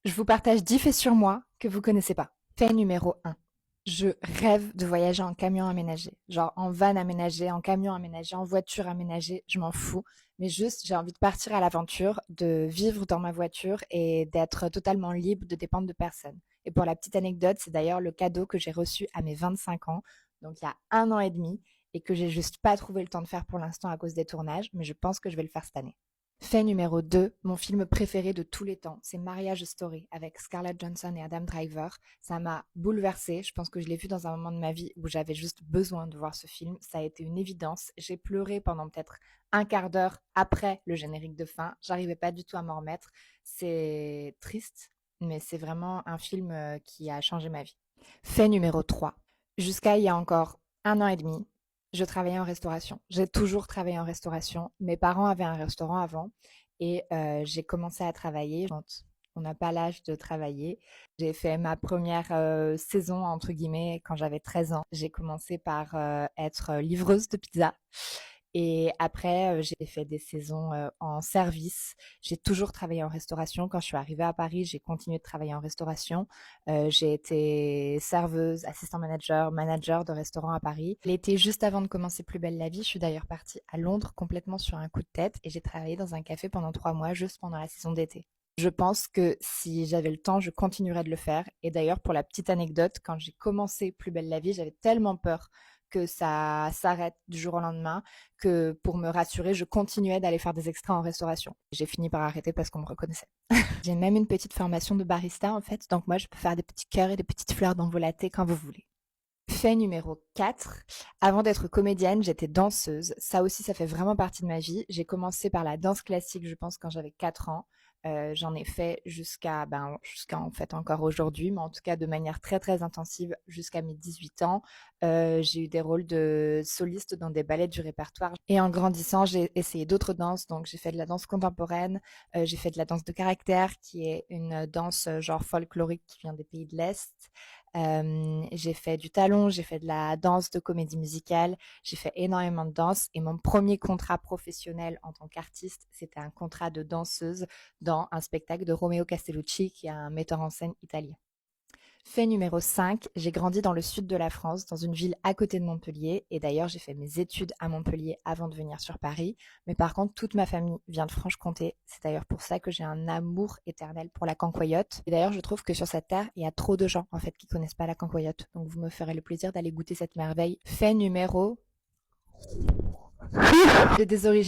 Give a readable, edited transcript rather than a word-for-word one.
Je vous partage 10 faits sur moi que vous connaissez pas. Fait numéro 1. Je rêve de voyager en camion aménagé. Genre en van aménagé, en camion aménagé, en voiture aménagée, je m'en fous. Mais juste, j'ai envie de partir à l'aventure, de vivre dans ma voiture et d'être totalement libre de dépendre de personne. Et pour la petite anecdote, c'est d'ailleurs le cadeau que j'ai reçu à mes 25 ans, donc il y a 1 an et demi, et que j'ai juste pas trouvé le temps de faire pour l'instant à cause des tournages, mais je pense que je vais le faire cette année. Fait numéro 2, mon film préféré de tous les temps, c'est Marriage Story avec Scarlett Johansson et Adam Driver. Ça m'a bouleversée. Je pense que je l'ai vu dans un moment de ma vie où j'avais juste besoin de voir ce film. Ça a été une évidence. J'ai pleuré pendant peut-être un quart d'heure après le générique de fin. J'arrivais pas du tout à m'en remettre. C'est triste, mais c'est vraiment un film qui a changé ma vie. Fait numéro 3. Jusqu'à il y a encore 1 an et demi, je travaillais en restauration. J'ai toujours travaillé en restauration. Mes parents avaient un restaurant avant et j'ai commencé à travailler quand on n'a pas l'âge de travailler. J'ai fait ma première saison, entre guillemets, quand j'avais 13 ans. J'ai commencé par être livreuse de pizza. Et après, j'ai fait des saisons en service. J'ai toujours travaillé en restauration. Quand je suis arrivée à Paris, j'ai continué de travailler en restauration. J'ai été serveuse, assistant manager, manager de restaurant à Paris. L'été, juste avant de commencer Plus belle la vie, je suis d'ailleurs partie à Londres complètement sur un coup de tête et j'ai travaillé dans un café pendant 3 mois, juste pendant la saison d'été. Je pense que si j'avais le temps, je continuerais de le faire. Et d'ailleurs, pour la petite anecdote, quand j'ai commencé Plus belle la vie, j'avais tellement peur que ça s'arrête du jour au lendemain que pour me rassurer, je continuais d'aller faire des extras en restauration. J'ai fini par arrêter parce qu'on me reconnaissait. J'ai même une petite formation de barista en fait, donc moi je peux faire des petits cœurs et des petites fleurs dans vos lattés quand vous voulez. Fait numéro 4. Avant d'être comédienne, j'étais danseuse. Ça aussi, ça fait vraiment partie de ma vie. J'ai commencé par la danse classique, je pense, quand j'avais 4 ans. J'en ai fait jusqu'à en fait encore aujourd'hui, mais en tout cas de manière très très intensive jusqu'à mes 18 ans. J'ai eu des rôles de soliste dans des ballets du répertoire. Et en grandissant, j'ai essayé d'autres danses. Donc j'ai fait de la danse contemporaine, j'ai fait de la danse de caractère, qui est une danse genre folklorique qui vient des pays de l'Est. J'ai fait du talon, j'ai fait de la danse de comédie musicale, j'ai fait énormément de danse et mon premier contrat professionnel en tant qu'artiste, c'était un contrat de danseuse dans un spectacle de Romeo Castellucci, qui est un metteur en scène italien. Fait numéro 5, j'ai grandi dans le sud de la France, dans une ville à côté de Montpellier. Et d'ailleurs, j'ai fait mes études à Montpellier avant de venir sur Paris. Mais par contre, toute ma famille vient de Franche-Comté. C'est d'ailleurs pour ça que j'ai un amour éternel pour la cancoyote. Et d'ailleurs, je trouve que sur cette terre, il y a trop de gens, en fait, qui connaissent pas la cancoyote. Donc, vous me ferez le plaisir d'aller goûter cette merveille. Fait numéro... J'ai des origines